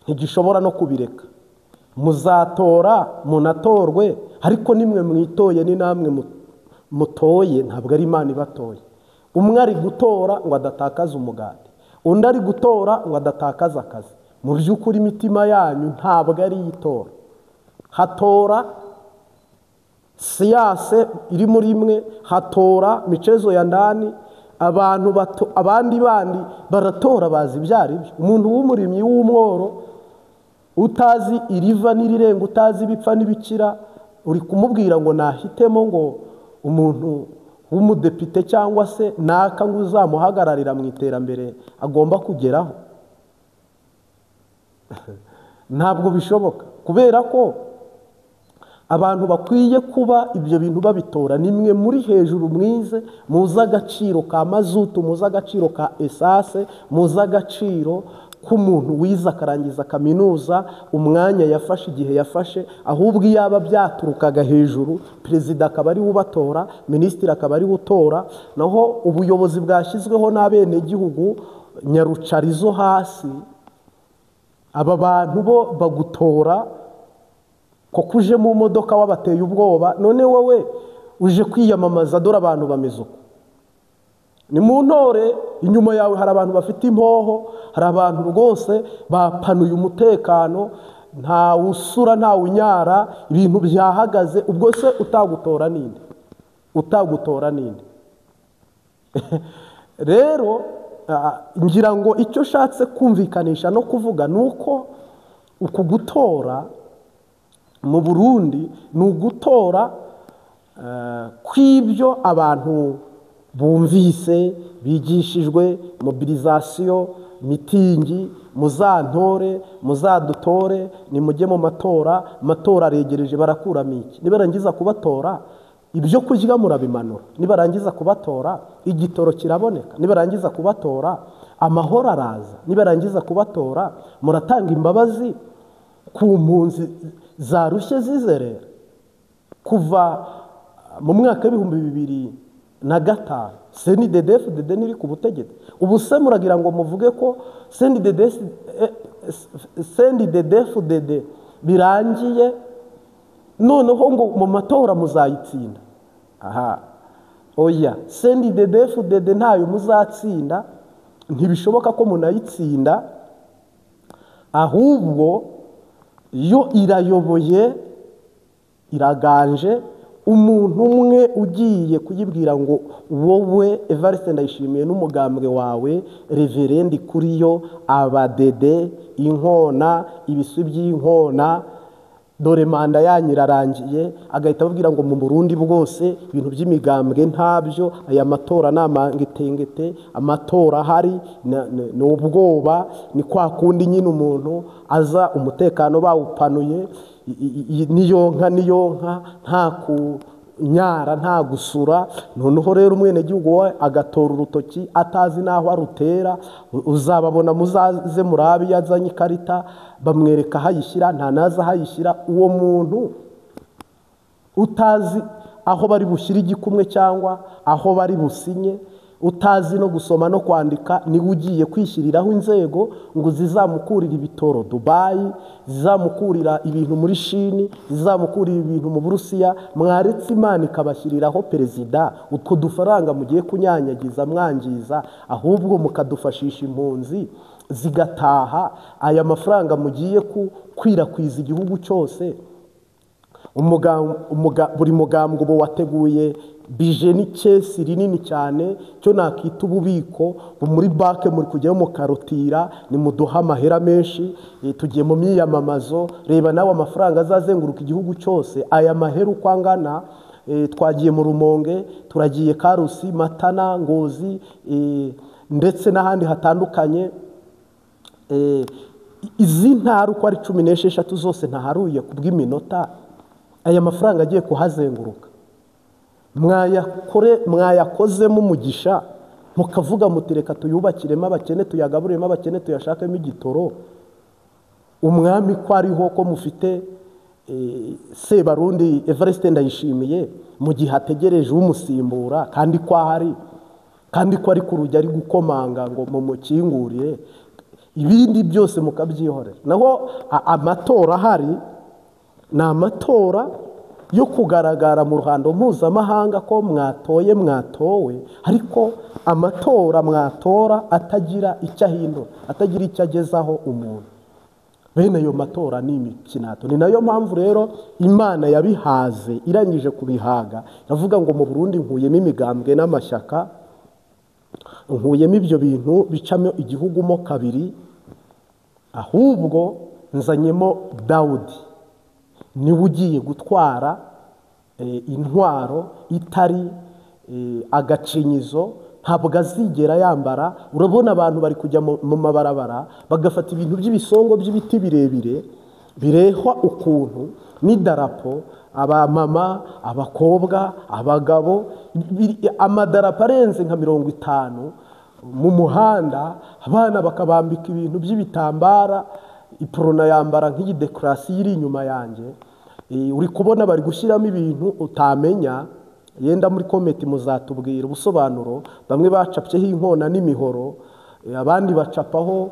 ntigishobora no kubireka. Muzatora munatorwe, ariko nimwe mwitoye ni namwe mutoye, ntabwo ari Imana ibatoye. Umwe ari gutora ngo adatakaza umugati, undi ari gutora ngo adatakaza akazi. Mu by'ukuri imitima yanyu ntabwo ari itora. Hatora siyanse iri muri imwe, hatora michezo ya ndani. Abandi baratora bazi ibyari byo. Umuntu w'umurimyi w'umworo utazi iriva n'irirenga, utazi ibipfa n'ibikira, uri kumubwira ngo nahitemo ngo umuntu w'umudepite cyangwa se naka ngo uzamuhagararira mu iterambere agomba kugeraho? Ntabwo bishoboka, kubera ko abantu bakwiye kuba ibyo bintu babitora. Nimwe muri hejuru mwize, muzi agaciro ka mazutu, muzi agaciro ka esase, muzi agaciro k'umuntu wize akarangiza kaminuza, umwanya yafashe, igihe yafashe. Ahubwo iyaba byaturukaga hejuru, perezida akaba ari ubatora, minisitiri akaba ari utora, naho ubuyobozi bwashyizweho n'abene gihugu nyarucarizo hasi, aba bantu bo bagutora ko kuje mu modoka wabateye ubwoba. None wowe uje kwiyamamaza, dore abantu bameze uko. Ni mu ntore, inyuma yawe hari abantu bafite impoho, hari abantu rwose bapanuye umutekano, nta usura nta unyara, ibintu byahagaze. Ubwo se utagutora ninde? Utagutora ninde? Rero ngira ngo icyo shatse kumvikanisha no kuvuga nuko uku gutora mu Burundi ni ugutora kw'ibyo abantu bumvise, bigishijwe, mobilisation, mitingi, muzantore, muzadutore, nimujye mu matora, amatora aregereje, barakuramo iki? Nibarangiza kubatora ibyo kurya murabimanura, nibarangiza kubatora igitoro kiraboneka, nibarangiza kubatora amahoro araza, nibarangiza kubatora muratanga imbabazi ku mpunzi zarushye zizerera. Kuva mu mwaka w'2005 CNDD-FDD niri ku butegetsi. Ubu se muragira ngo muvuge ko CNDD-FDD birangiye noneho ngo mu matora muzayitsinda? Aha, oya, CNDD-FDD ntayo muzatsinda, ntibishoboka ko munayitsinda. Ahubwo yo irayoboye, iraganje. Umuntu umwe ugiye kuyibwira ngo wowe Evariste Ndayishimiye n'umugambwe wawe reverendi kuri yo, abadede, inkona, ibiswi by'inkona, dore manda yanyu irarangiye, agahita ababwira ngo mu Burundi bwose ibintu by'imigambwe ntabyo, aya matora n'amangitengete, amatora ahari ni ubwoba. Ni kwa kundi nyine umuntu aza umutekano bawupanuye, niyonka nta kunyara, nta gusura. Noneho rero umwenegihugu we agatora urutoki atazi n'aho arutera. Uzababona muzaze murabe, yazanye ikarita bamwereka hayishyira, nta naza hayishyira. Uwo muntu utazi aho bari bushyire igikumwe cyangwa aho bari businye, utazi no gusoma no kwandika, niwe ugiye kwishyiriraho inzego ngo zizamukurira ibitoro Dubai, zizamukurira ibintu muri Shini, zizamukurira ibintu mu Burusiya. Mwaretse Imana ikabashyiriraho perezida, utwo dufaranga mugiye kunyanyagiza mwangiza, ahubwo mukadufashisha impunzi zigataha. Aya mafaranga mugiye kwirakw'iza igihugu cyose. Buri mugambwe ubu wateguye bije n'ikesi rinini cyane, cyo nakita ububiko muri banke, muri kujyayo mukarotira, ni muduha amahera menshi, tugiye mu myiyamamazo. Reba nawe amafaranga azazenguruka igihugu cyose. Aya mahera uko angana, twagiye mu Rumonge, turagiye Karusi, Matana, Ngozi, ndetse n'ahandi hatandukanye. Izi ntara uko ari 16 zose ntaharuye kubw'iminota. Aya mafaranga agiye kuhazenguruka, mwayakozemo umugisha, mukavuga muti reka tuyubakiremo abakene, tuyagaburemo abakene, tuyashakemo igitoro. Umwami ko ariho, ko mufite Sebarundi Evariste Ndayishimiye, mu gihe ategereje umusimbura, kandi ko ahari, kandi ko ari ku rujya ari gukomanga ngo mumukingurire. ibindi byose mukabyihorera. Naho amatora ahari ni amatora yo kugaragara mu ruhando mpuzamahanga ko mwatowe, ariko amatora mwatora atagira icyo ahindura, atagira icyo agezaho umuntu. Bene ayo matora ni imikinato. Ni nayo mpamvu rero Imana yabihaze, irangije kubihaga yavuga ngo mu Burundi nkuyemo imigambwe n'amashyaka, nkuyemo ibyo bintu bicamo igihugu mo kabiri, ahubwo nzanyemo Dawudi, niwe ugiye gutwara intwaro itari agacinyizo, ntabwo azigera yambara. Urabona abantu bari kujya mu mabarabara bagafata ibintu by'ibisongo by'ibiti birebire birehwa ukuntu n'idarapo, abamama, abakobwa, abagabo, amadarapo arenze nka 50 mu muhanda, abana bakabambika ibintu by'ibitambara, iporona yambara nk'iyi dekorasiyo iri inyuma yanjye. Uri kubona bari gushyiramo ibintu utamenya, yenda muri komenti muzatubwira ubusobanuro. Bamwe bacapyeho inkona n'imihoro, abandi bacapaho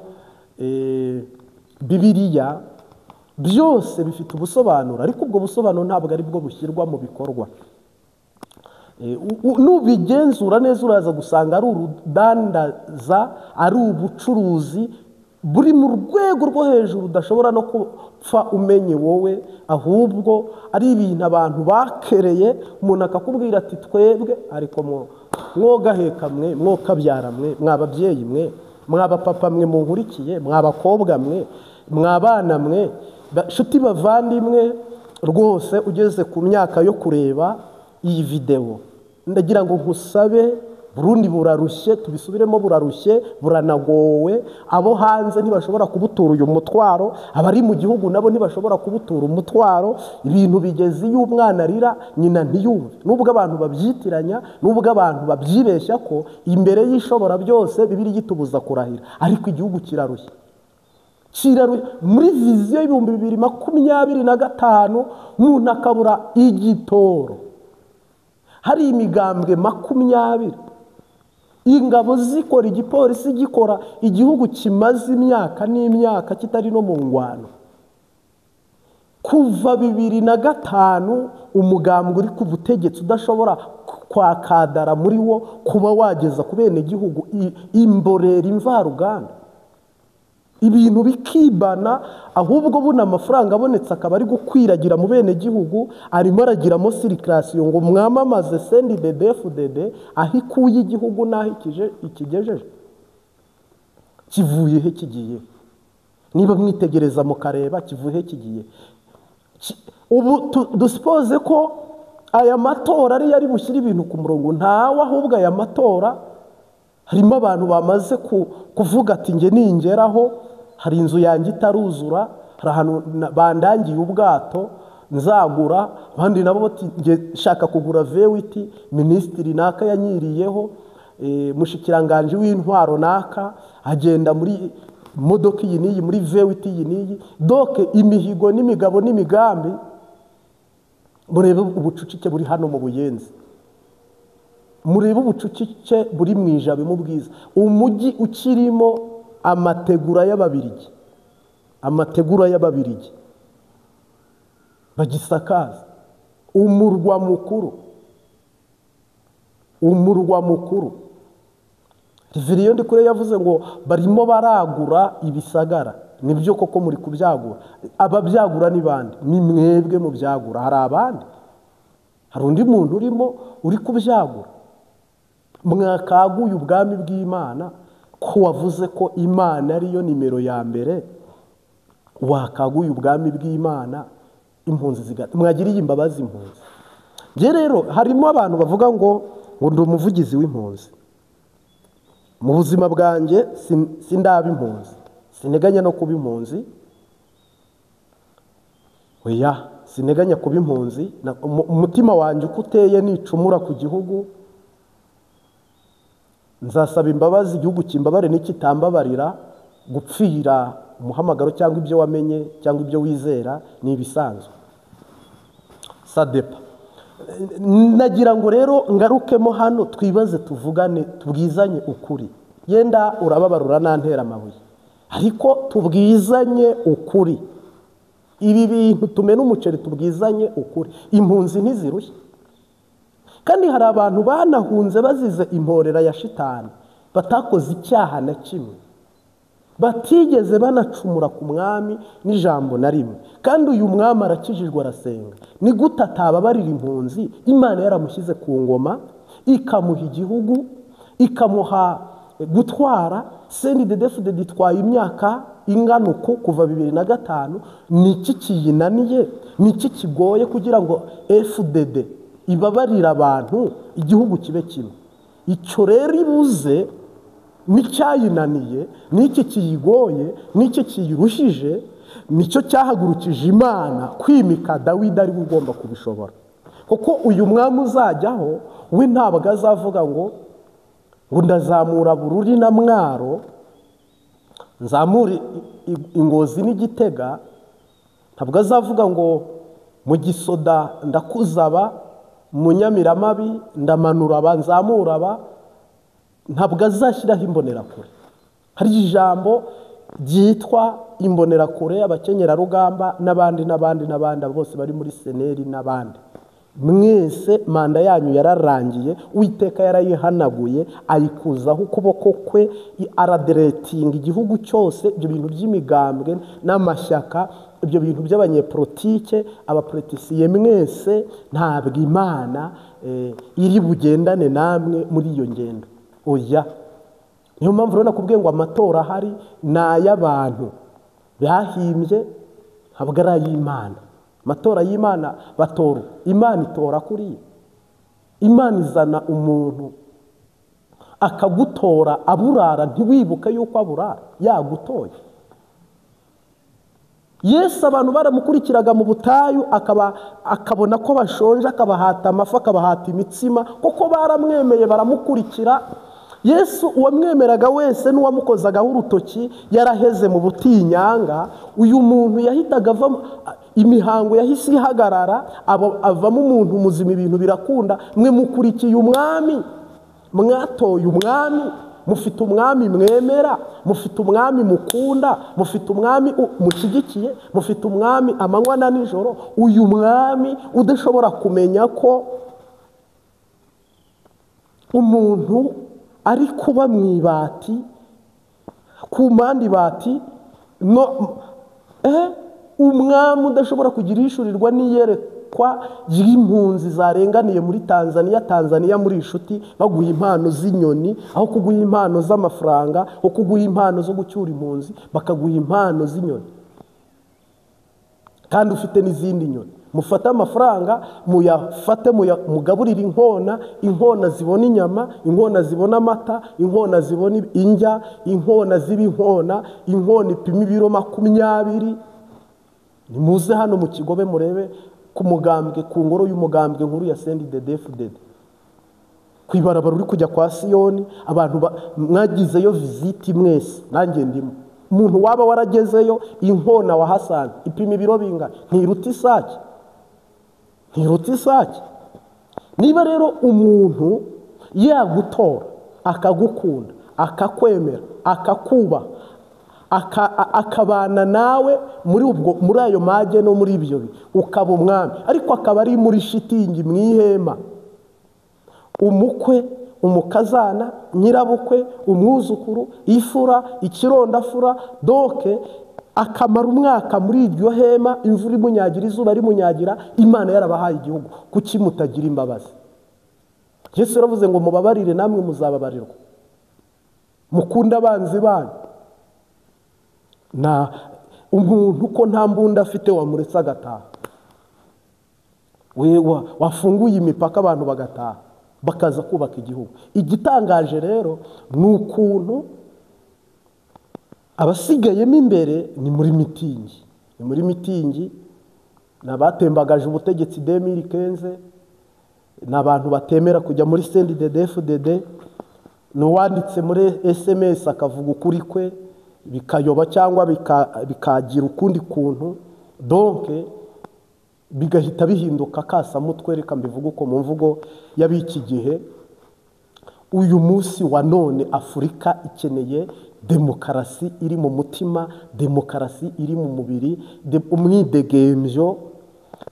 Bibiliya. Byose bifite ubusobanuro, ariko ubwo busobanuro ntabwo ari bwo bushyirwa mu bikorwa. Nubigenzura neza uraza gusanga ari urudandaza, ari ubucuruzi buri mu rwego rwo hejuru udashobora no kupfa umenye wowe, ahubwo ari ibintu abantu bakereye. Umuntu akakubwira ati twebwe, ariko mwogaheka mwe, mwokabyara mwe, mwababyeyi mwe, mwabapapa mwe munkurikiye, mwabakobwa mwe, mwabana mwe, nshuti bavandimwe, rwose ugeze ku myaka yo kureba iyi video, ndagira ngo nkusabe, Burundi burarushye, tubisubiremo, burarushye, buranagowe. Abo hanze ntibashobora kubutura uyu mutwaro, abari mu gihugu nabo ntibashobora kubutura umutwaro. Ibintu bigeze iyo umwana arira nyina ntiyumve. Nubwo abantu babyitiranya, nubwo abantu babyibeshya ko imbere y'ishobora byose Bibiliya itubuza kurahira, ariko igihugu kirarushye. Muri viziyo y'ibihumbi 2025 umuntu akabura igitoro. Hari imigambwe 20, ingabo zikora, igipolisi gikora, igihugu kimaze imyaka n'imyaka kitari no mu ngwano. Kuva 2005 umugambwe uri ku butegetsi udashobora kwakadara muri wo kuba wageza ku bene gihugu imborera imvaruganda, ibintu bikibana. Ahubwo buna amafaranga abonetse akaba ari gukwiragira mu bene gihugu, arimo aragiramo circulation ngo mwamamaze CNDD-FDD, aho ikuye igihugu naho ikigejeje. Kivuye he kigiye? Niba mwitegereza mukareba kivuye he kigiye? Ubu duspose ko aya matora ari yari bushyira ibintu ku murongo. Ntawe, ahubwo aya matora harimo abantu bamaze kuvuga ati nge ningeraho, hari inzu yanjye itaruzura, hari ahantu bandangiye ubwato nzagura, abandi nabo bati nge shaka kugura V8, minisitiri naka yanyiriyeho, mushikiranganje w'intwaro naka agenda muri modoka iyi niyi, muri V8 iyi niyi. Doke imihigo n'imigabo n'imigambi, murebe ubucucike buri hano mu Buyenzi, murebe ubucucike buri mu Ijabe mu Bwiza. Umujyi ukirimo amategura y'Ababirigi, amategura y'Ababirigi bagisakaza. Umurwa mukuru Riviriyo Ndikure yavuze ngo barimo baragura ibisagara. Nibyo koko muri kubyagura. Ababyagura ni bande? Ni mwebwe mu byagura. Hari abandi, hari undi muntu urimo uri kubyagura. Mwakaguye ubwami bw'Imana, ko wavuze ko Imana ariyo nimero ya mbere. Wakaguye ubwami bw'Imana, impunzi zigata. Mwagiriye imbabazi impunzi. Je rero harimo abantu bavuga ngo ndi umuvugizi w'impunzi. Mu buzima bwanjye sindaba impunzi, sineganya no kuba impunzi. Oya, sineganya kuba impunzi. Umutima wanjye uko uteye nicumura ku gihugu, nzasaba imbabazi igihugu kimbabare n'ikitambabarira. Gupfira umuhamagaro cyangwa ibyo wamenye cyangwa ibyo wizera ni ibisanzwe. Sadepa, nagira ngo rero ngarukemo hano twibaze, tuvugane, tubwizanye ukuri. Yenda urababarura nantera amabuye, ariko tubwizanye ukuri. Ibi bintu tumena umuceri tubwizanye ukuri. Impunzi ntizirushye, kandi hari abantu banahunze bazize imporera ya shitani, batakoze icyaha na kimwe, batigeze banacumura ku mwami n'ijambo na rimwe, kandi uyu mwami arakijijwe arasenga. Ni gute atababarira impunzi? Imana yaramushyize ku ngoma, ikamuha igihugu, ikamuha gutwara. CNDD-FDD itwaye imyaka ingana uku kuva 2005. Ni iki kiyinaniye? Ni iki kigoye kugira ngo FDD ibabarira abantu igihugu kibe kimwe? Icyo rero ibuze n'icyayinaniye, n'iki kiyigoye, n'iki kiyirushije, nicyo cyahagurukije Imana kwimika Dawidi ari ugomba kubishobora. Kuko uyu mwami uzajyaho we ntabwo azavuga ngo ndazamura Bururi na Mwaro, nzamura Ingozi n'Igitega. Ntabwo azavuga ngo mu Gisoda ndakuzaba, mu Nyamiramabi ndamanura aba, nzamura aba. Ntabwo azashyiraho imbonerakure. Hari ijambo ryitwa imbonerakure, abakenyerarugamba n'abandi bose bari muri seneri n'abandi. Mwese manda yanyu yararangiye, Uwiteka yarayihanaguye, ayikuzaho ukuboko kwe, araderetinga igihugu cyose. Ibyo bintu by'imigambwe n'amashyaka, ibyo bintu by'abanyepolitike, abapolitisiye, mwese ntabwo Imana iri bugendane namwe muri iyo ngendo. Oya, niyo mpamvu rero nakubwiye ngo amatora ahari ni ay'abantu bahimbye, ntabwo ari ay'Imana. Amatora y'Imana batora, Imana itora kuriya. Imana izana umuntu akagutora aburara, ntiwibuke yuko aburara yagutoye. Yesu abantu baramukurikiraga mu butayu, akabona ko bashonje, akabahata amafi, akabahata imitsima, kuko baramwemeye baramukurikira. Yesu uwamwemeraga wese n'uwamukozagaho urutoki yaraheze mu butinyanga. Uyu muntu yahitaga avamo, imihango yahise ihagarara, avamo umuntu muzima, ibintu birakunda. Mwe mukurikiye umwami, mwatoye umwami, mufite umwami mwemera, mufite umwami mukunda, mufite umwami mushyigikiye, mufite umwami amanywa na nijoro. Uyu mwami udashobora kumenya ko umuntu ari kuba mu ibati, ku mpande ibati, umwami udashobora kugira ishurirwa n'iyerekwa ry'impunzi zarenganiye muri Tanzania muri inshuti, baguha impano z'inyoni aho kuguha impano z'amafaranga, aho kuguha impano zo gucyura impunzi bakaguha impano z'inyoni, kandi ufite n'izindi nyoni. Mufate amafaranga muyafate, mugaburire inkona zibona inyama, inkona zibona amata, inkona zibona indya, inkona ziba inkona ipima ibiro 20. Nimuze hano mu Kigobe murebe ku mugambwe, ku ngoro y'umugambwe nkuru ya CNDD-FDD, kwibarabara uri kujya kwa Siyoni. Abantu mwagizeyo visiti mwese, nanjye ndimo. Umuntu waba waragezeyo, inkona wahasanze ipima ibiro bingana, ntiruta isake, ntiruta isake. Niba rero umuntu yagutora akagukunda, akakwemera, akakuba, akabana nawe muri ayo mage no muri ibyo ukaba umwami, ariko akaba ari muri shitingi mu ihema, umukwe, umukazana, nyirabukwe, umwuzukuru, ifura, ikirondafura, doke, akamara umwaka muri iryo hema, imvura imunyagira, izuba rimunyagira. Imana yarabahaye igihugu, kuki mutagira imbabazi? Yesu yaravuze ngo mubabarire namwe muzababarirwa, mukunda abanzi banyu. Na umuntu ko nta mbunda afite wamuretse agataha, wewe wafunguye imipaka abantu bagataha bakaza kubaka igihugu. Igitangaje rero ni ukuntu abasigayemo imbere ni muri mitingi, nabatembagaje ubutegetsi 2015, n'abantu batemera kujya muri CNDD-FDD, n'uwanditse muri SMS akavuga ukuri kwe bikayoba cyangwa bikagira ukundi kuntu, donc bigahita bihinduka kasamutwe. Reka mbivuga uko mu mvugo y'abiki gihe. Uyu munsi wa none Afurika ikeneye demokarasi iri mu mutima, demokarasi iri mu mubiri, umwidegemvyo,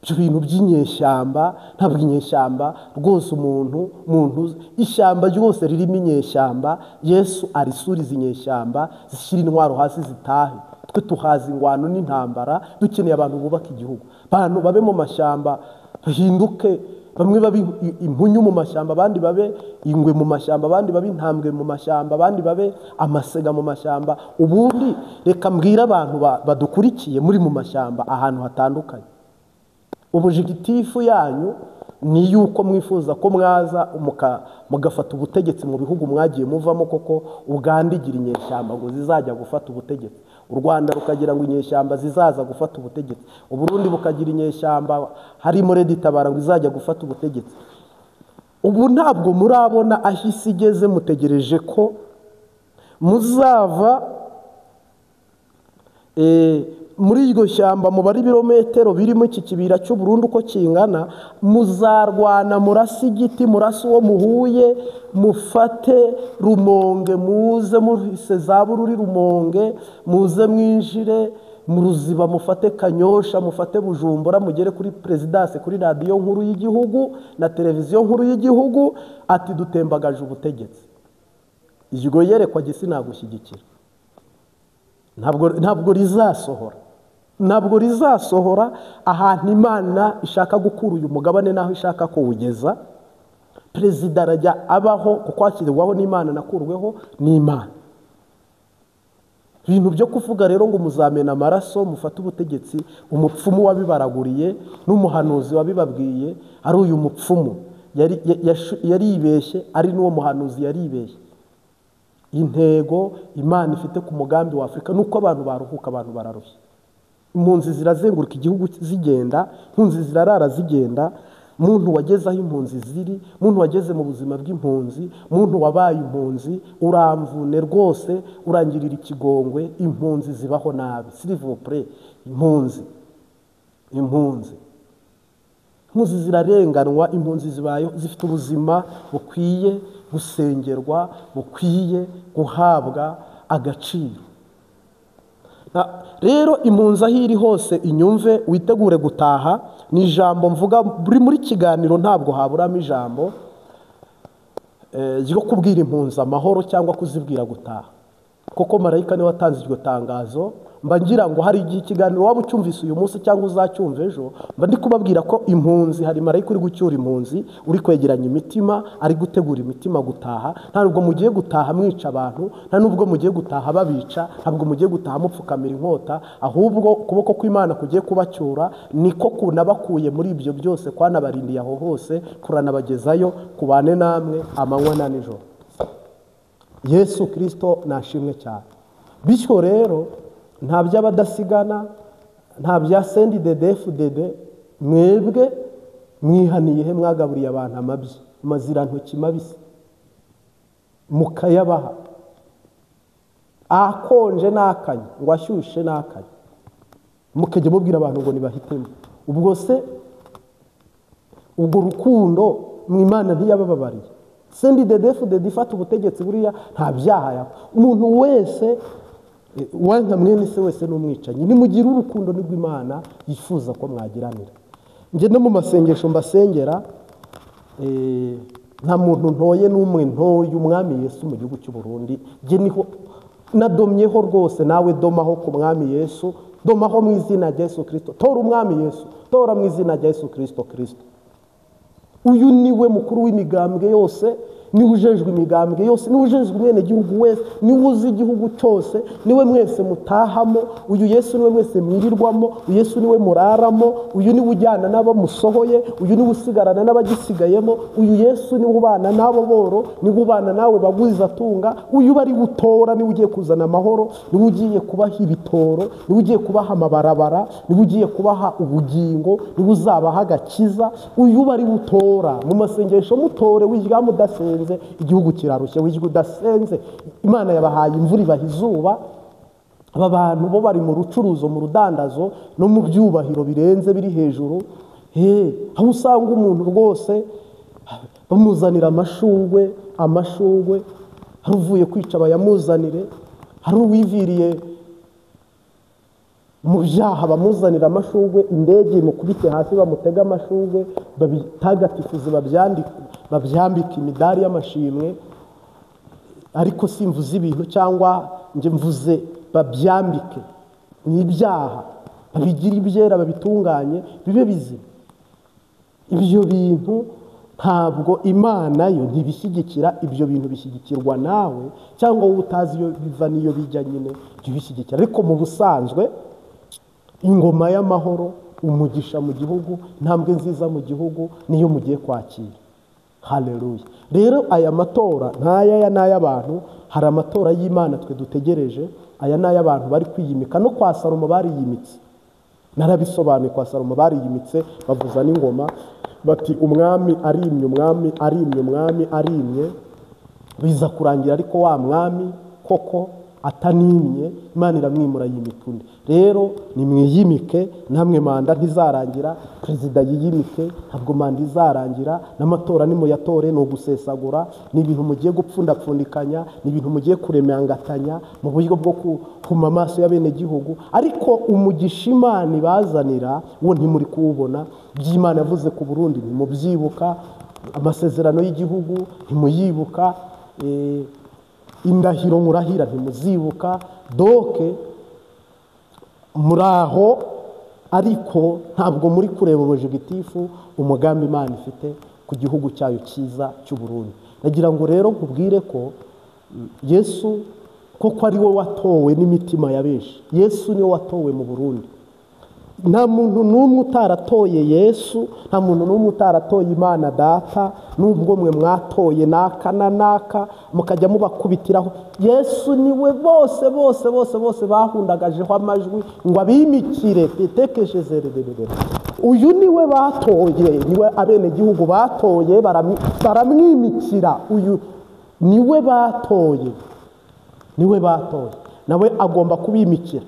ibyo bintu by'inyeshyamba. Ntabwo inyeshyamba rwose umuntu ishyamba ryose ririmo inyeshyamba, Yesu arisuriza inyeshyamba zishyira intwaro hasi zitahe. Twe tuhaza ingwano n'intambara, dukeneye abantu bubaka igihugu, abantu babe mu mashyamba bahinduke, bamwe babe impunyu mu mashyamba, abandi babe ingwe mu mashyamba, abandi babe intambwe mu mashyamba, abandi babe amasega mu mashyamba. Ubundi reka mbwira abantu badukurikiye muri mu mashyamba ahantu hatandukanye, ubujigitifu yanyu ni yuko mwifuza ko mwaza mugafata ubutegetsi mu bihugu mwagiye muvamo, koko Uganda igira inyeshyamba ngo zizajya gufata ubutegetsi, u Rwanda rukagira ngo inyeshyamba zizaza gufata ubutegetsi, u Burundi bukagira inyeshyamba harimo Red Tabara ngo izajya gufata ubutegetsi. Ubu ntabwo murabona aho isi igeze, mutegereje ko muzava muri iryo shyamba mubare ibirometero birimo iki kibira cy'u Burundi uko kingana, muzarwana murasi igiti, murasi uwo muhuye, mufate Rumonge, muze muhise za Bururi Rumonge, muze mwinjire mu Ruziba, mufate Kanyosha, mufate Bujumbura, mugere kuri Presidence, kuri radiyo nkuru y'igihugu na televiziyo nkuru y'igihugu, ati dutembagaje ubutegetsi. Iryo yerekwa gisi nagushyigikira, ntabwo rizasohora, ntabwo rizasohora. Ahantu Imana ishaka gukura uyu mugabane naho ishaka kuwugeza, perezida arajya abaho kuko akirwaho n'Imana, nakurweho n'Imana. Ibintu byo kuvuga rero ngo muzamena amaraso mufate ubutegetsi, umupfumu wabibaraguriye n'umuhanuzi wabibabwiye, ari uyu mupfumu yaribeshye, ari n'uwo muhanuzi yaribeshye. Intego Imana ifite ku mugambi wa Afurika nuko abantu baruhuka, abantu bararushye. Impunzi zirazenguruka igihugu zigenda, impunzi zirarara zigenda. Muntu wageze aho impunzi ziri, muntu wageze mu buzima bw'impunzi, muntu wabaye impunzi, uramvune rwose, urangirira ikigongwe. Impunzi zibaho nabi, s'il vous plaît. Impunzi zirarenganwa, impunzi zibayeho zifite ubuzima bukwiye gusengerwa, bukwiye guhabwa agaciro. Rero impunzi aho iri hose inyumve, witegure gutaha. Ni ijambo mvuga buri muri kiganiro, ntabwo haburamo ijambo ryo kubwira impunzi amahoro cyangwa kuzibwira gutaha, kuko marayika niwe watanze iryo tangazo. Mba ngira ngo hari igihe ikiganiro waba ucyumvise uyu munsi cyangwa uzacyumva ejo, mba ndi kubabwira ko impunzi, hari marayika uri gucyura impunzi, uri kwegeranya imitima, ari gutegura imitima gutaha. Nta nubwo mugiye gutaha mwica abantu, nta nubwo mugiye gutaha babica, ntabwo mugiye gutaha mupfukamira inkota, ahubwo ukuboko kw'Imana kugiye kubacyura, niko kunabakuye muri ibyo byose, kwanabarindiye aho hose, kuranabagezayo, kubane namwe amanywa na nijoro. Yesu Kristo nashimwe cyane. Bityo rero nta by'abadasigana, nta bya CNDD-FDD, mwebwe mwihaniye he, mwagaburiye abantu amabyi, amazirantoki mabisi mukayabaha, akonje n'akanya, ngo ashyushye n'akanya, mukajya mubwira abantu ngo nibahitemo. Ubwo se ubwo rukundo mw'Imana ntiyabababariye? CNDD-FDD ifata ubutegetsi buriya nta byaha yako. Umuntu wese wanka mwene se wese n'umwicanyi. Nimugire urukundo nibwo Imana yifuza ko mwagiranira. Nge no mu masengesho mbasengera, nta muntu ntoye n'umwe ntoye umwami Yesu mu gihugu cy'u Burundi. Nge niho nadomyeho rwose, nawe domaho ku mwami Yesu, domaho mu izina rya Yesu Kristo. Tora umwami Yesu, tora mu izina rya Yesu Kristo. Uyu niwe mukuru w'imigambwe yose, niwe ujejwe imigambwe yose, niwe ujejwe umwene gihugu wese, niwe uzi igihugu cyose, niwe mwese mutahamo. Uyu Yesu niwe mwese mwirirwamo, uyu Yesu niwe muraramo, uyu niwe ujyana n'abo musohoye, uyu niwe usigarana n'abagisigayemo, uyu Yesu niwe ubana n'abo boro, niwe ubana nawe bagwiza atunga. Uyu bari gutora niwe ugiye kuzana amahoro, niwe ugiye kubaha ibitoro, niwe ugiye kubaha amabarabara, niwe ugiye kubaha ubugingo, niwe uzabaha agakiza. Uyu bari gutora mu masengesho, mutore wijya mudasenze, igihugu kirarushye. Wijya udasenze, Imana yabahaye imvura ibaha izuba. Aba bantu bo bari mu rucuruzo, mu rudandazo no mu byubahiro birenze biri hejuru. Aho usanga umuntu rwose bamuzanira amashugwe, aruvuye kwica bayamuzanire, hari uwiviriye mu byaha bamuzanira amashugwe, indege imukubite hasi bamutega amashugwe, babitagatifuze babyambika imidari y'amashimwe, ariko simvuze ibintu cyangwa nje mvuze babyambike, ni ibyaha, babigira ibyera, babitunganye bibe bizima. Ibyo bintu ntabwo Imana yo ntibishyigikira, ibyo bintu bishyigikirwa nawe, cyangwa wowe utazi iyo biva n'iyo bijya nyine ntibishyigikira. Ariko mu busanzwe ingoma y'amahoro, umugisha mu gihugu, intambwe nziza mu gihugu niyo mugiye kwakira. Haleluya. Rero aya matora ntaya n'ay'abantu, hari amatora y'Imana twe dutegereje, aya n'ay'abantu bari kwiyimika. No kwa Salomo bariyimitse, narabisobanuye. Kwa Salomo bariyimitse bavuza n'ingoma bati umwami arimye, umwami arimye, umwami arimye. Biza kurangira ariko wa mwami koko atanimye, Imana iramwimura yimika undi. Rero nimwiyimike, namwe manda ntizarangira, perezida yiyimike, ntabwo manda izarangira, n'amatora nimuyatore ni ugusesagura, ni ibintu mugiye gupfundapfundikanya, ni ibintu mugiye kuremangatanya mu buryo bwo kuhuma amaso y'abenegihugu. Ariko umugisha Imana ibazanira wo ntimuri kuwubona. By'Imana yavuze ku Burundi ntimubyibuka, amasezerano y'igihugu ntimuyibuka, indahiro murahira ntimuzibuka, doke muraho, ariko ntabwo muri kureba objectif umugambi Imana ifite ku gihugu cyayo cyiza cy'u Burundi. Nagira ngo rero nkubwire ko Yesu koko ari we watowe n'imitima ya benshi. Yesu niwe watowe mu Burundi. Nta muntu n'umwe utaratoye Yesu, nta muntu n'umwe utaratoye Imana Data, nubwo mwe mwatoye naka na naka mukajya mubakubitiraho. Yesu niwe bose bahundagajeho amajwi ngo abimikire tetekeshe. Uyu niwe batoye, niwe abenegihugu batoye baramwimikira. Uyu niwe batoye, nawe agomba kubimikira.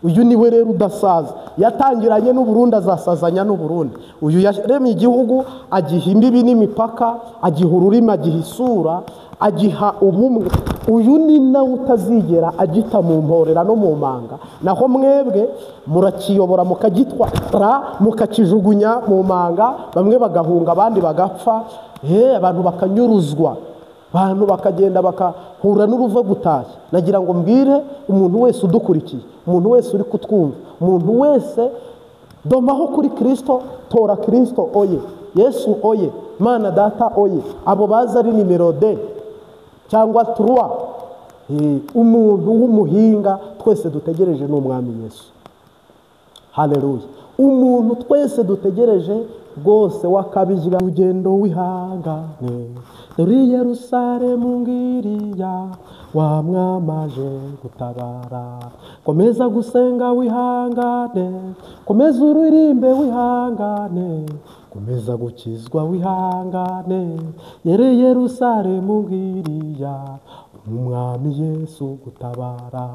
Uyu niwe rero udasaza, yatangiranye n'u Burundi azasazanya n'u Burundi. Uyu yaremye igihugu, agiha imbibi n'imipaka, agiha ururimi, agiha isura, agiha ubumwe. Uyu ni nawe utazigera agita mu mporera no mu manga. Naho mwebwe murakiyobora mukagitwara mukakijugunya mu manga, bamwe bagahunga abandi bagapfa, abantu bakanyuruzwa, abantu bakagenda bakahura n'uruva gutashya. Nagira ngo mbwire umuntu wese udukurikiye, umuntu wese uri kutwumva, umuntu wese domaho kuri Kristo, tora Kristo oye, Yesu oye, Mana Data oye. Abo baza ari nimero D cyangwa 3. Umuntu w'umuhinga twese dutegereje n'umwami Yesu. Haleluya. Umuntu twese dutegereje rwose wakabijya urugendo wihangane, dore Yerusalemu ngiriya wa mwamaje gutabara. Komeza gusenga wihangane, komeza uririmbe wihangane, komeza gukizwa wihangane, yere Yerusalemu ngiriya umwami Yesu gutabara.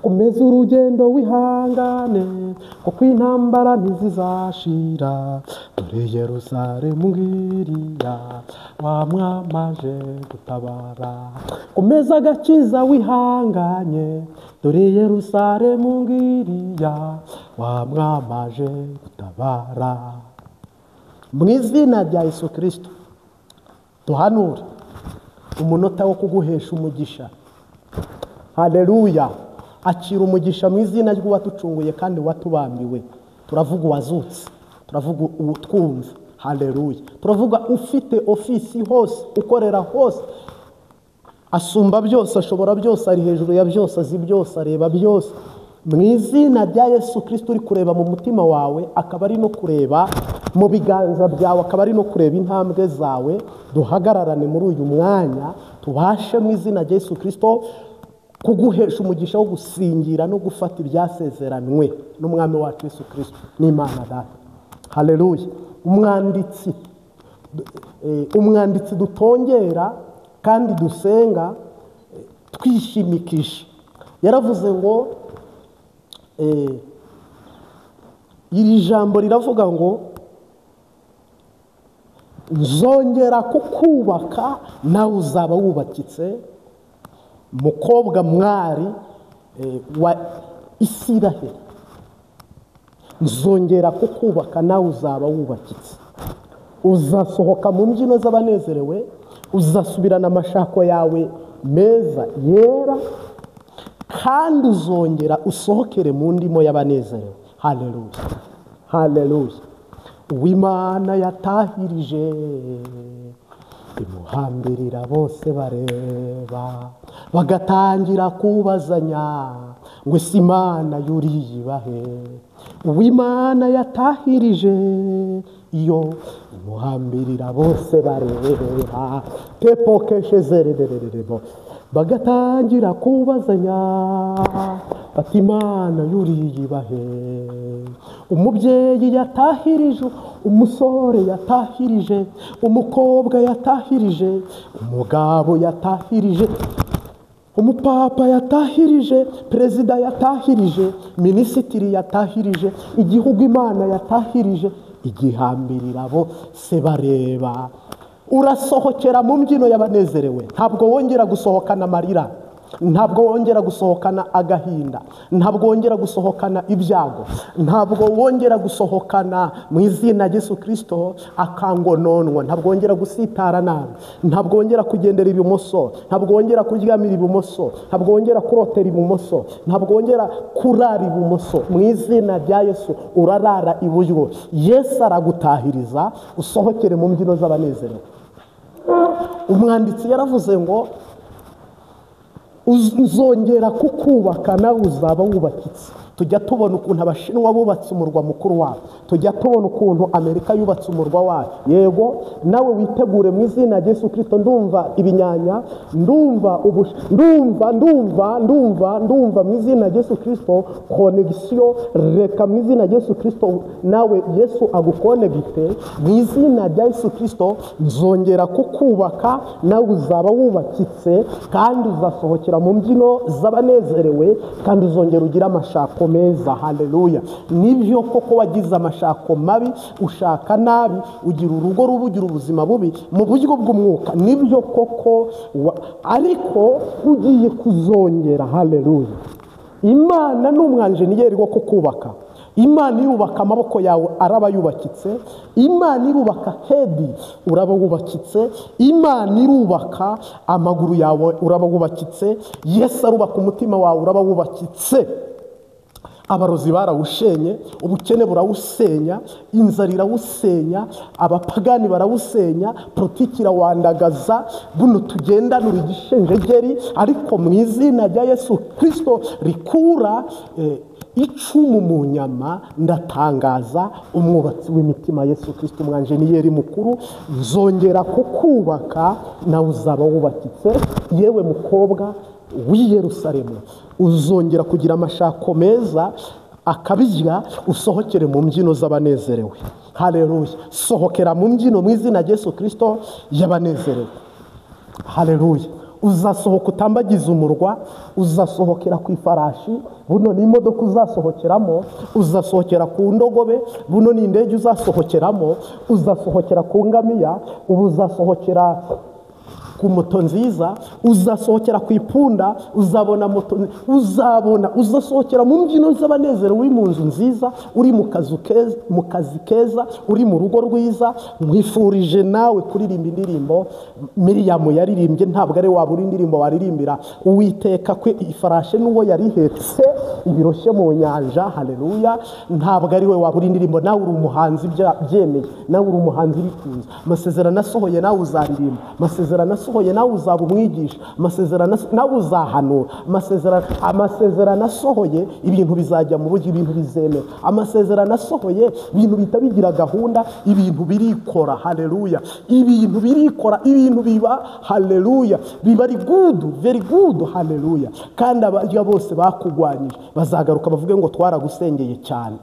Komeza urugendo wihangane, kuko intambara ntizizashira, dore Yerusalemu ngiriya wa mwamaje gutabara. Komeza agakiza wihanganye, dore Yerusalemu ngiriya wa mwamaje gutabara. Mu izina rya Yesu Kristo duhanure umunota wo kuguhesha umugisha. Haleluya. Akira umugisha mu izina ry'uwatucunguye kandi watubambiwe. Turavuga uwazutse, turavuga ubutwumva. Haleluya. Turavuga ufite ofisi hose, ukorera hose, asumba byose, ashobora byose, ari hejuru ya byose, azi byose, areba byose. Mu izina rya Yesu Kristo uri kureba mu mutima wawe, akaba ari no kureba mu biganza byawe, akaba ari no kureba intambwe zawe. Duhagararane muri uyu mwanya, tubashe mu izina rya Yesu Kristo kuguhesha umugisha wo gusingira no gufata ibyasezeranywe n'umwami wacu Yesu Kristo n'Imana Data. Haleluya. Umwanditsi dutongera kandi dusenga twishimikisha yaravuze ngo iri jambo riravuga ngo nzongera kukubaka nawe uzaba wubakitse, mukobwa mwari wa Isiraheli, nzongera kukubaka nawe uzaba wubakitse, uzasohoka mu mbyino z'abanezerewe, uzasubirana amashako yawe meza yera, kandi uzongera usohokere mu ndimo y'abanezerewe. Haleluya, haleluya. Uwimana yatahirije imuhambirira bose bareba, bagatangira kubazanya ngo ese Imana yuriye ibahe. Uwimana yatahirije iyo imuhambirira bose bareba, tepokeshezerererebo, bagatangira kubazanya bati Imana yuriye ibahe. Umubyeyi yatahirije, umusore yatahirije, umukobwa yatahirije, umugabo yatahirije, umupapa yatahirije, perezida yatahirije, minisitiri yatahirije, igihugu Imana yatahirije, igihambirira bose bareba. Urasohokera mu mbyino y'abanezerewe, ntabwo wongera gusohokana amarira, ntabwo wongera gusohokana agahinda, ntabwo wongera gusohokana ibyago, ntabwo wongera gusohokana mu izina Yesu Kristo akangononwa, ntabwo wongera gusitara nabi, ntabwo wongera kugendera ibumoso, ntabwo wongera kuryamira ibumoso, ntabwo wongera kurotera ibumoso, ntabwo wongera kurara ibumoso. Mu izina rya Yesu urarara iburyo. Yesu aragutahiriza usohokere mu mbyino z'abanezerewe. Umwanditsi yaravuze ngo uzongera kukubaka nawe uzaba wubakitse. Tujya tubona ukuntu Abashinwa bubatse umurwa mukuru wabo, tujya tubona ukuntu Amerika yubatse umurwa wayo. Yego, nawe witegure mu izina rya Yesu Kristo. Ndumva ibinyanya, ndumva mu izina rya Yesu Kristo connection. Reka mu izina rya Yesu Kristo nawe Yesu agukonegite mu izina rya Yesu Kristo. Nzongera kukubaka nawe uzaba wubakitse, kandi uzasohokera mu mbyino z'abanezerewe, kandi uzongera ugira amashako meza. Haleluya. Nibyo koko wagize amashako mabi, ushaka nabi, ugira urugo rubi, ugira ubuzima bubi mu buryo bw'umwuka, nibyo koko, ariko ugiye kuzongera. Haleluya. Imana ni umwanjeniyeri wo kukubaka. Imana irubaka amaboko yawe araba yubakitse, Imana irubaka hedi uraba wubakitse, Imana irubaka amaguru yawe uraba wubakitse, Yesu arubaka umutima wawe uraba wubakitse. Abarozi barawushenye, ubukene burawusenya, inzara irawusenya, abapagani barawusenya, politiki irawandagaza, buno tugendana uri igishenjegeri. Ariko mu izina rya Yesu Kristo rikura icumu mu nyama, ndatangaza umwubatsi w'imitima Yesu Kristo, umwanjeniyeri mukuru, nzongera kukubaka nawe uzaba wubakitse. Yewe mukobwa w'i Yerusalemu, uzongera kugira amashako meza akabijya, usohokere mu mbyino z'abanezerewe. Haleluya. Sohokera mu mbyino mu izina rya Yesu Kristo y'abanezerewe. Haleluya. Uzasohoka utambagiza umurwa, uzasohokera ku ifarashi, buno ni imodoka uzasohokeramo, uzasohokera ku ndogobe, buno ni indege uzasohokeramo, uzasohokera ku ngamiya, ubu uzasohokera ku moto nziza, uzasohokera ku ipunda, uzabona moto, uzasohokera mu mbyino z'abanezerewe, uri mu nzu nziza, uri mu kazi keza, uri mu rugo rwiza. Mwifurije nawe kuririmba indirimbo Miriyamu yaririmbye, ntabwo ari wabura indirimbo waririmbira Uwiteka, kwe ifarashi n'uwo yarihetse ibiroshye mu nyanja. Haleluya. Ntabwo ari we wabura indirimbo, nawe uri umuhanzi byemeye, nawe uri umuhanzi bikunze. Amasezerano asohoye nawe uzaririmba, amasezerano asohoye nawe uzaba umwigisha, amasezerano nawe uzahanura, amasezerano asohoye ibintu bizajya mu buryo, ibintu bizemera. Amasezerano asohoye ibintu bita bigira gahunda, ibintu birikora. Haleluya. Ibintu birikora, ibintu biba. Haleluya. Biba ari good, very good. Haleluya. Kandi abarya bose bakugwanyije bazagaruka bavuge ngo twaragusengeye cyane.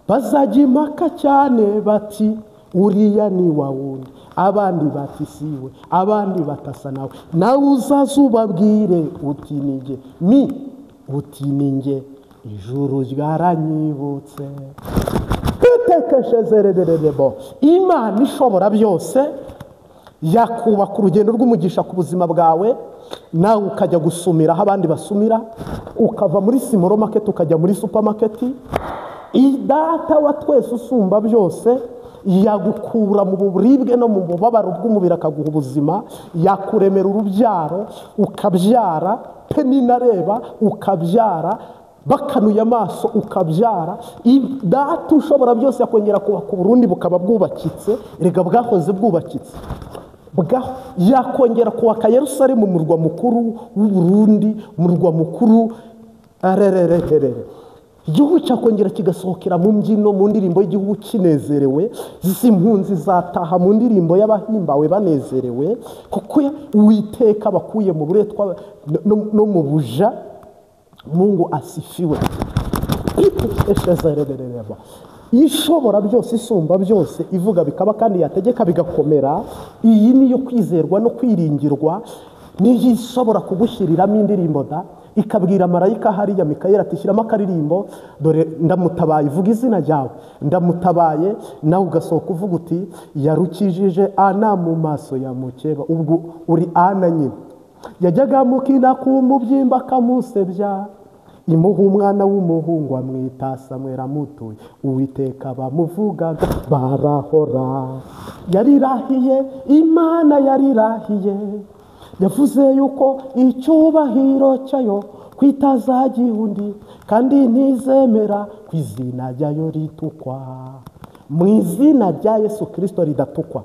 Bazajya impaka cyane bati uriya ni wa wundi, abandi bati siwe, abandi batasa nawe. Nawe uzazubabwire uti ninjye, uti ninjye, ijuru ryaranyibutse. Imana ishobora byose yakubaka urugendo rw'umugisha ku buzima bwawe, nawe ukajya gusumira aho abandi basumira, ukava muri simoro market ukajya muri supermarket. Data wa twese usumba byose yagukura mu buribwe no mu bubabaro bw'umubiri akaguha ubuzima, yakuremera urubyaro ukabyara, peninareba ukabyara, bakanuye amaso ukabyara. Data ushobora byose yakongera kubaka Burundi bukaba bwubakitse, erega bwahoze bwubakitse, yakongera kubaka Yerusalemu umurwa mukuru w'u Burundi, umurwa mukuru igihugu cyakongera kigasohokera mu mbyino, mu ndirimbo y'igihugu kinezerewe, z'impunzi zataha mu ndirimbo y'abahimbawe banezerewe, kuko Uwiteka bakuye mu buretwa no mu buja. Mungu asifiwe. Ishobora byose, isumba byose, ivuga bikaba kandi yategeka bigakomera. Iyi niyo kwizerwa no kwiringirwa, niyo ishobora kugushyiriramo indirimbo ikabwira marayika hariya Mikayeli ati shyiramo akaririmbo, dore ndamutabaye, ivuga izina ryawe, ndamutabaye, nawe ugasohoka uvuga uti yarukijije Ana mu maso ya mukeba. Ubwo uri Ana nyine. Yajyaga mukina ku mubyimba akamusebya, imuha umwana w'umuhungu amwita Samweli amutuye, Uwiteka bamuvugaga barahora. Yarirahiye, Imana yarirahiye, yavuze yuko icyubahiro cyayo kwitazagiha undi, kandi ntizemera ku izina ryayo ritukwa. Mu izina rya Yesu Kristo ridatukwa,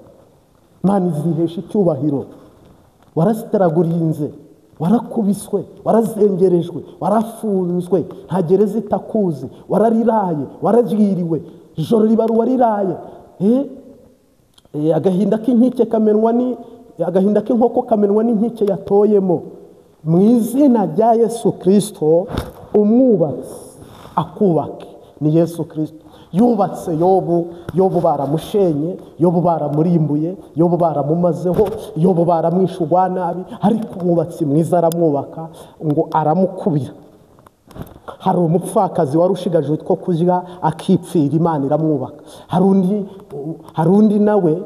Imana izihesha icyubahiro. Warasiteragurinze, warakubiswe, warazengerejwe, warafunzwe, nta gereza itakuzi, warariraye, waragiriwe, ijoro ribaru wariraye. Agahinda k'inkike kamenwa ni agahinda k'inkoko kamenwa n'inkike yatoyemo. Mu izina rya Yesu Kristo umwubatsi akubake ni Yesu Kristo. Yubatse Yobu baramushenye, Yobu baramurimbuye, Yobu baramumazeho, Yobu baramwishe urwanabi, ariko umwubatsi mwiza aramwubaka ngo aramukubira. Hari umupfakazi wari ushigaje utwo kurya akipfira, Imana iramwubaka. Hari undi nawe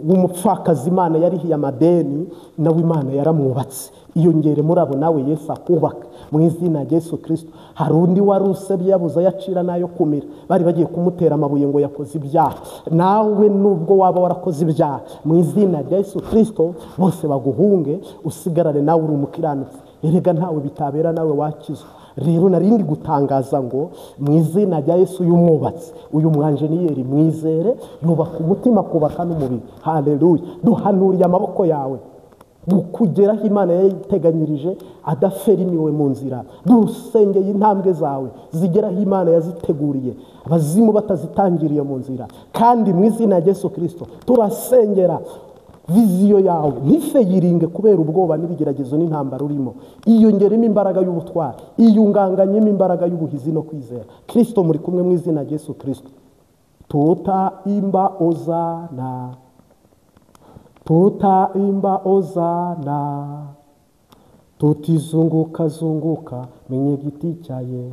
w'umupfakazi Imana yarihiye amadeni, nawe Imana yaramwubatse. Iyongere muri abo nawe Yesu akubaka mu izina rya Yesu Kristo. Hari undi wari usebye yabuze yacira nayo kumira, bari bagiye kumutera amabuye ngo yakoze ibyaha. Nawe nubwo waba warakoze ibyaha, mu izina rya Yesu Kristo bose baguhunge, usigarane nawe uri umukiranutsi. Erega ntawe bitabera, nawe wakizwa. Rero narindi gutangaza ngo mu izina rya Yesu y'umwubatsi, uyu mwanjeniyeri mwizere, yubaka umutima kubaka n'umubiri. Haleluya. Duhanuriye amaboko yawe kugeraho Imana yayiteganyirije, adaferimiwe mu nzira. Dusengeye intambwe zawe zigeraho Imana yaziteguriye, abazimu batazitangiriye mu nzira. Kandi mu izina rya Yesu Kristo turasengera viziyo yawe ntife yiringe kubera ubwoba n'ibigeragezo n'intambara urimo. Iyongeremo imbaraga y'ubutwari, iyunganganyemo imbaraga y'ubuhizi no kwizera. Kristo muri kumwe mu izina rya Yesu Kristo. Tutaimba ozana, tutaimba ozana, tutizunguka zunguka menye giti cyaye,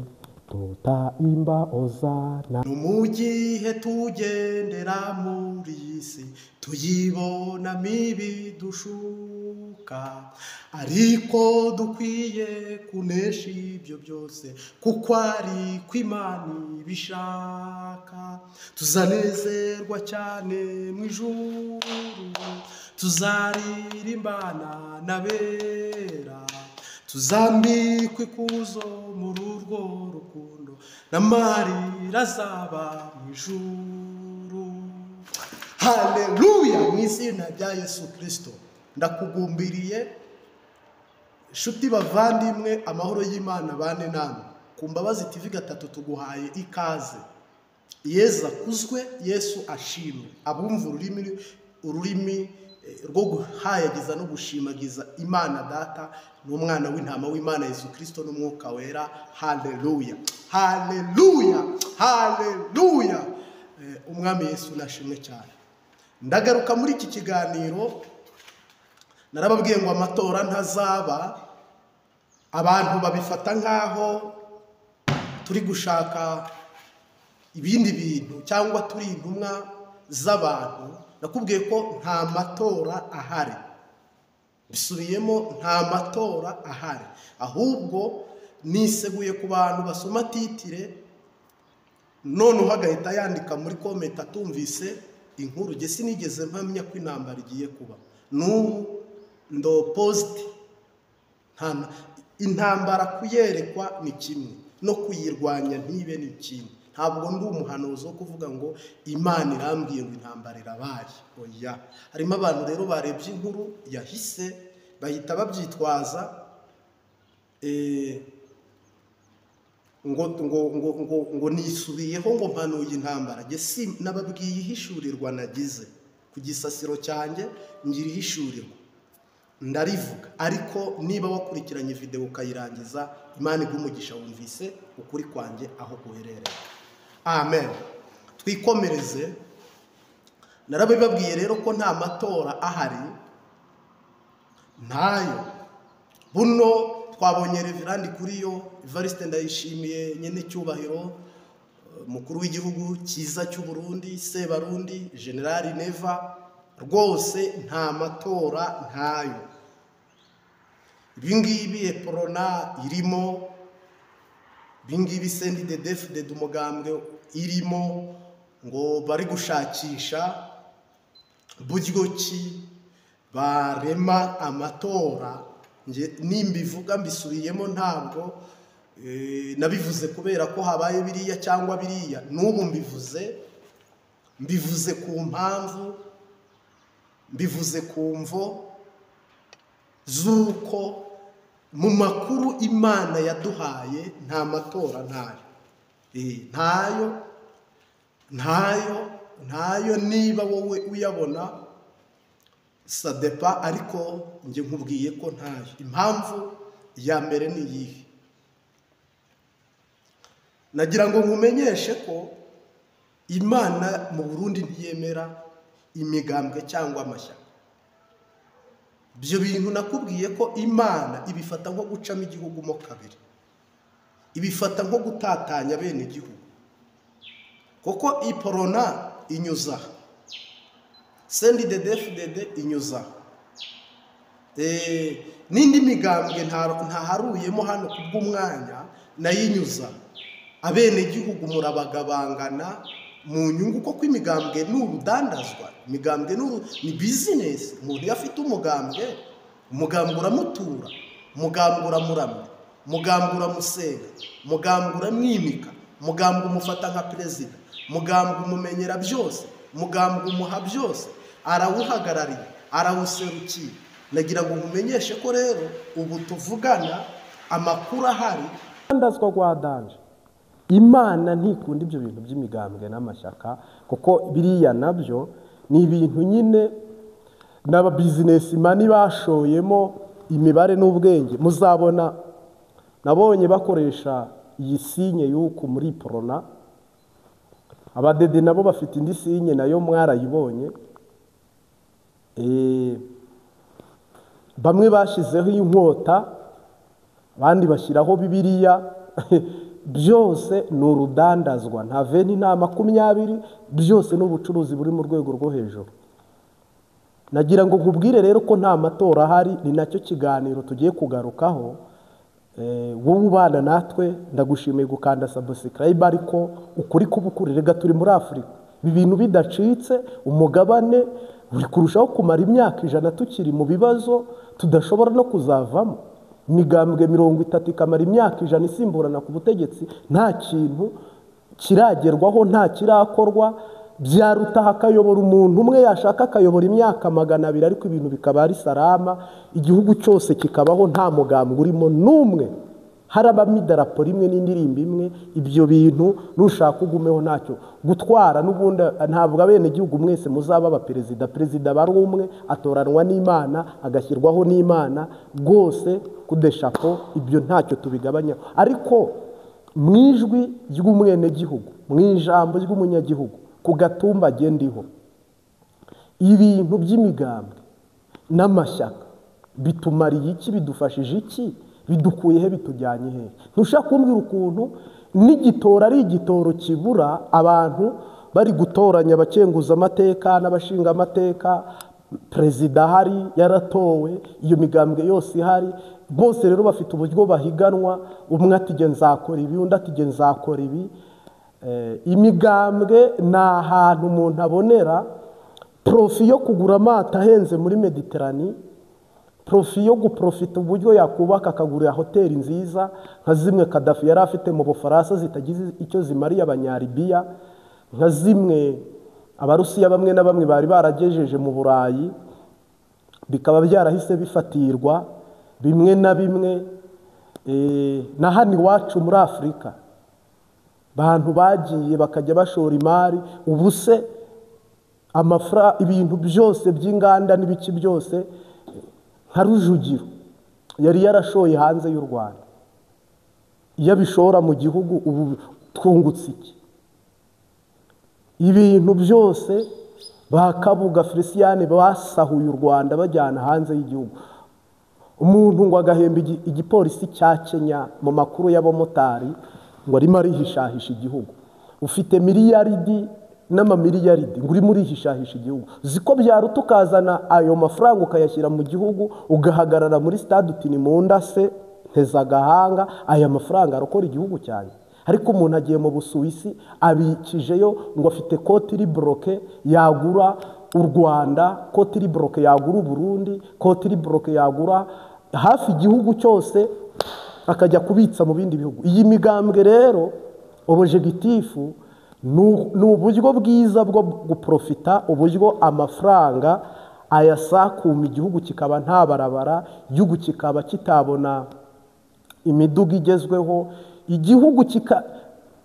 tutaimba ozana. Mu gihe tugendera muri isi tuyibona mibi dushuka, ariko dukwiye kunesha ibyo byose kuko ari kw'Imana ibishaka. Tuzanezerwa cyane mu ijuru, tuzaririmbana n'abera, tuzambikwa ikuzo muri urwo rukundo, n'amarira azaba mu ijuru. Haleluya. Mu izina rya Yesu Kristo ndakugumbiriye, inshuti bavandimwe, amahoro y'Imana bane namwe. Ku Mbabazi TV gatatu tuguhaye ikaze. Yesu akuzwe, Yesu ashimwe. Abumva ururimi rwo guhayagiza no gushimagiza Imana Data n'umwana w'intama w'Imana Yesu Kristo n'umwuka wera. Haleluya, haleluya, haleluya. Umwami Yesu nashimwe cyane. Ndagaruka muri iki kiganiro, narababwiye ngo amatora ntazaba. Abantu babifata nkaho turi gushaka ibindi bintu cyangwa turi intumwa z'abantu. Nakubwiye ko nta matora ahari. bisubiyemo nta matora ahari, ahubwo niseguye ku bantu basoma titire none uhagahita yandika muri komenti atumvise inkuru. Jye sinigeze mpamya ko intambara igiye kuba, n'ubu ndo positi. Intambara kuyerekwa ni kimwe, no kuyirwanya ntibe ni ikindi. Ntabwo ndi umuhanuzi wo kuvuga ngo Imana irambwiye ngo intambara irabaye, oya. Harimo abantu rero barebye inkuru yahise bahita babyitwaza ngo nisubiyeho ngo mpanuye intambara. Jye si nababwiye ihishurirwa nagize ku gisasiro cyanjye, ngira ihishurirwa ndarivuga. Ariko niba wakurikiranye video ukayirangiza, Imana igumugisha wumvise ukuri kwanjye aho guherereye. Amen. Twikomereze. Narabibabwiye rero ko nta matora ahari, ntayo. Buno twabonye Reverend Kuriyo Evariste Ndayishimiye, nyene cyubahiro mukuru w'igihugu cyiza cy'u Burundi, Sebarundi, General Neva, rwose nta matora ntayo. Ibingibi Eprona irimo, ibingibi CNDD-FDD umugambwe irimo, ngo bari gushakisha buryo ki barema amatora. Nge nimbivuga mbisubiyemo, ntabwo nabivuze kubera ko habaye biriya cyangwa biriya. N'ubu mbivuze ku mpamvu, mbivuze ku mvo z'uko mu makuru Imana yaduhaye nta matora ntayo. Niba wowe uyabona sadepa, ariko nge nkubwiye ko ntayo. Impamvu ya mbere ni iyihe? Nagira ngo nkumenyeshe ko Imana mu Burundi ntiyemera imigambwe cyangwa amashyaka. Ibyo bintu nakubwiye ko Imana ibifata nko gucamo igihugu mo kabiri, ibifata nko gutatanya bene igihugu. Kuko Iprona inyuza, CNDD-FDD inyuza, n'indi migambwe ntaharuyemo hano kubw'umwanya nayinyuza. Abene igihugu murabagabangana mu nyungu, kuko imigambwe ni urudandazwa, imigambwe ni business. Umuntu yafite umugambwe uramutura, umugambwe uramuramya, umugambwe uramusenga, umugambwe uramwimika, umugambwe umufata nka perezida, umugambwe umumenyera byose, umugambwe umuha byose, arawuhagarariye, arawuserukiye. Nagira ngo nkumenyeshe ko rero ubu tuvugana amakuru ahari ndazwa kwa danje. Imana ntikunda ibyo bintu by'imigambwe n'amashyaka, kuko biriya nabyo ni ibintu nyine n'aba businessman bashoyemo imibare n'ubwenge. Muzabona nabonye bakoresha iyi sinye y'uko muri Prona, abadede nabo bafite indi sinye nayo mwarayibonye. Bamwe bashizeho inkota, abandi bashyiraho Bibiliya. Byose ni urudandazwa, nta veni nta 20, byose ni ubucuruzi buri mu rwego rwo hejuru. Nagira ngo nkubwire rero ko nta matora ahari, ni nacyo kiganiro tugiye kugarukaho. Wowe ubana natwe ndagushimiye gukanda subscribe, ariko ukuri kubukurire turi muri Afrika. Ibi bintu bidacitse, umugabane uri kurushaho kumara imyaka 100 tukiri mu bibazo tudashobora no kuzavamo. Imigambwe 30 ikamara imyaka 100 isimburana ku butegetsi, nta kintu kiragerwaho, nta kirakorwa. Byaruta hakayobora umuntu umwe, yashaka akayobora imyaka 200, ariko ibintu bikaba ari salama, igihugu cyose kikabaho nta mugambwe urimo n'umwe, harabamo idarapo rimwe n'indirimbo imwe. Ibyo bintu nushaka ugumeho ntacyo gutwara. N'ubundi ntabwo abene igihugu mwese muzaba abaperezida. Perezida bari umwe, atoranwa n'Imana, agashyirwaho n'Imana rwose kudeshapo. Ibyo ntacyo tubigabanya, ariko mwijwi ry'umwene gihugu, mwijambo ry'umunyagihugu, ku gatumba agendiho, ibintu by'imigambwe n'amashyaka bitumariye iki? Bidufashije iki? Bidukuye he? Bitujyanye he? Ntushaka kumbwira ukuntu n'igitora ari igitoro kibura, abantu bari gutoranya abakenguza amateka n'abashinga amateka, perezida ahari yaratowe, iyo migambwe yose ihari, bose rero bafite uburyo bahiganwa, umwe ati jye nzakora ibi, undi ati jye nzakora ibi. Imigambwe ni ahantu umuntu abonera profi yo kugura amato ahenze muri Mediterane, profi yo guprofita uburyo yakubaka akagurira hoteli nziza nka zimwe Kadafi yari afite mu Bufaransa zitagize icyo zimariye Abanyalibiya, nka zimwe Abarusiya bamwe na bamwe bari baragejeje mu Burayi, bikaba byarahise bifatirwa bimwe na bimwe. Na hano iwacu muri Afurika abantu bagiye bakajya bashora imari, ubu se ibintu byose by'inganda n'ibiki byose nka Rujugiro yari yarashoye hanze y'u Rwanda, iyo abishora mu gihugu ubu twungutse iki? Ibintu byose bakabuga Felicien basahuye u Rwanda bajyana hanze y'igihugu. Umuntu ngo agahemba igipolisi cya Kenya mu makuru y'abamotari ngo arimo arihishahisha igihugu, ufite miliyaridi n'amamiliyaridi ngo urimo urihishahisha igihugu. Ziko byaruta ukazana ayo mafaranga ukayashyira mu gihugu, ugahagarara muri stade uti ni mu ndase nteza agahanga, aya mafaranga arokora igihugu cyane. Ariko umuntu agiye mu Busuwisi abikijeyo ngo afite koti iri broke yagura u Rwanda, koti iri broke yagura u Burundi, koti iri broke yagura hafi igihugu cyose, akajya kubitsa mu bindi bihugu. Iyi migambwe rero objectifu ni uburyo bwiza bwo guprofita, uburyo amafaranga ayasakuma igihugu kikaba nta barabara, igihugu kikaba kitabona imiduga igezweho, igihugu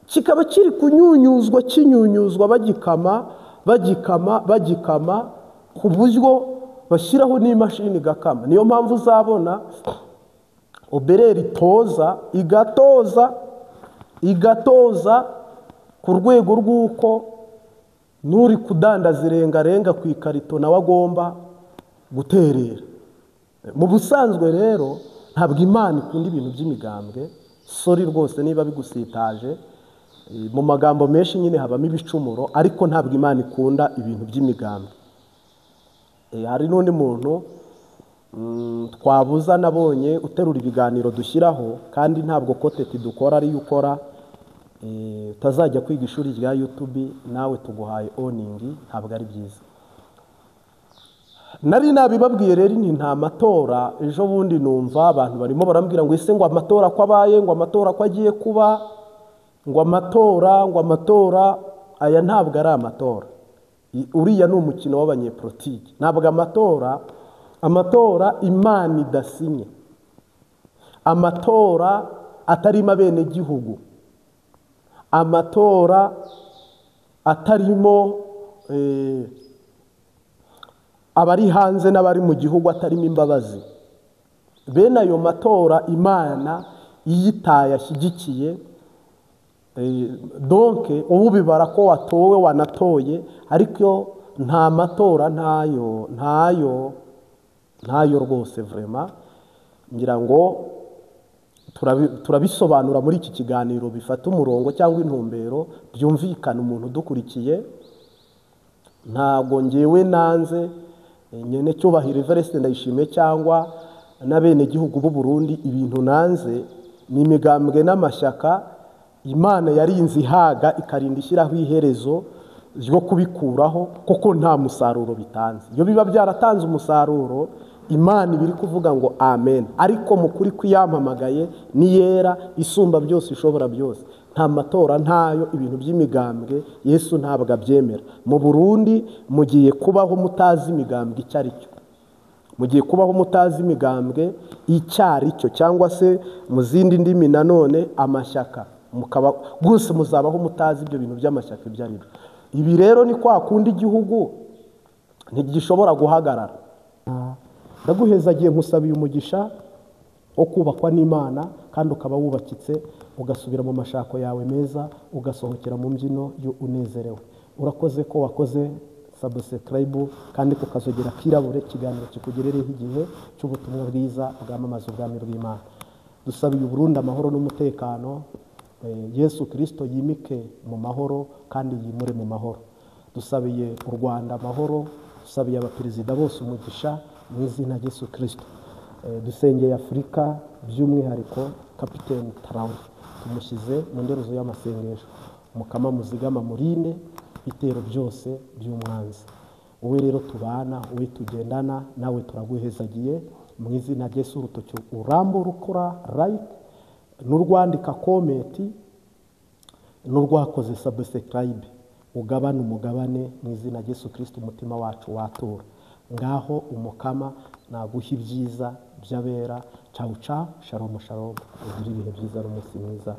kikaba kiri kinyunyuzwa bagikama ku buryo bashyiraho n'imashini igakama. Niyo mpamvu uzabona obereri igatoza ku rwego rw'uko n'uri kudandaza irengarenga ku ikarito nawe agomba guterera. Mu busanzwe rero ntabwo Imana ikunda ibintu by'imigambwe, sori rwose niba bigusitaje, mu magambo menshi nyine habamo ibicumuro, ariko ntabwo Imana ikunda ibintu by'imigambwe. Hari n'undi muntu twabuza nabonye uterura ibiganiro dushyiraho, kandi ntabwo koteti dukora ariyo ukora, utazajya kwiga ishuri rya YouTube nawe tuguhaye oningi, ntabwo ari byiza. Nari nabibabwiye rero nta matora. Ejo bundi numva abantu barimo barambwira ngo ese ngo amatora ko abaye, ngo amatora ko agiye kuba, ngo amatora aya ntabwo ari amatora. Uriya ni umukino w'abanyepolitiki. Ntabwo amatora Imana idasinye, amatora atarimo abenegihugu, amatora atarimo abari hanze n'abari mu gihugu, atarimo imbabazi. Bene ayo matora Imana iyitaye ashyigikiye, donke ubu bibara ko watowe wanatoye, ariko nta matora ntayo rwose vraiment. Ngira ngo turabisobanura muri iki kiganiro, bifata umurongo cyangwa intumbero byumvikana umuntu udukurikiye. Ntabwo ngewe nanze nyene cyubahiro Everest Ndayishimiye cyangwa n'abene gihugu b'u Burundi, ibintu nanze ni imigambwe n'amashyaka Imana yarinze ihaga ikarinda ishyiraho iherezo ryo kubikuraho, kuko nta musaruro bitanze. Iyo biba byaratanze umusaruro, Imana ibiri kuvuga ngo amen. Ariko mu kuri kwiyamamagaye ni yera isumba byose ishobora byose. Nta matora ntayo, ibintu by'imigambwe Yesu ntabwo abyemera. Mu Burundi mugiye kubaho mutazi imigambwe icyo ari cyo, mugiye kubaho mutazi imigambwe icyo ari cyo, cyangwa se mu zindi ndimi nanone amashyaka, mukaba gusa muzabaho mutazi ibyo bintu by'amashyaka ibyo ari byo. Ibi rero ni kwa kundi igihugu ntigishobora guhagarara. Ndaguhezagiye nkusabiye umugisha wo kubakwa n'Imana, kandi ukaba wubakitse, ugasubira mu mashako yawe meza, ugasohokera mu mbyino yo unezerewe. Urakoze ko wakoze subscribe, kandi kukazogera kirabure ikiganiro kikugerereho igihe cy'ubutumwa bwiza bwamamaza ubwami bw'Imana. Dusabiye Burundi amahoro n'umutekano. Yesu Kristo yimike mu mahoro kandi yimure mu mahoro. Dusabiye u Rwanda amahoro, dusabiye abaperezida bose umugisha mu izina rya Yesu Kristo. Dusengeye Afurika by'umwihariko Kapiteni Traore, tumushyize mu nderuzo y'amasengesho. Umukama muzigama murinde ibitero byose by'umwanzi. Wowe rero tubana, wowe tugendana, nawe turaguhezagiye mu izina rya Yesu. Urutoki urambura ukora like, n'urwandika komenti, n'urwakoze subscribe, ugabane umugabane mu izina rya Yesu Kristo. Umutima wacu watura ngaho, umukama naguha ibyiza by'abera. Ciao ciao, shalom shalom, ugire ibihe byiza n'umunsi mwiza.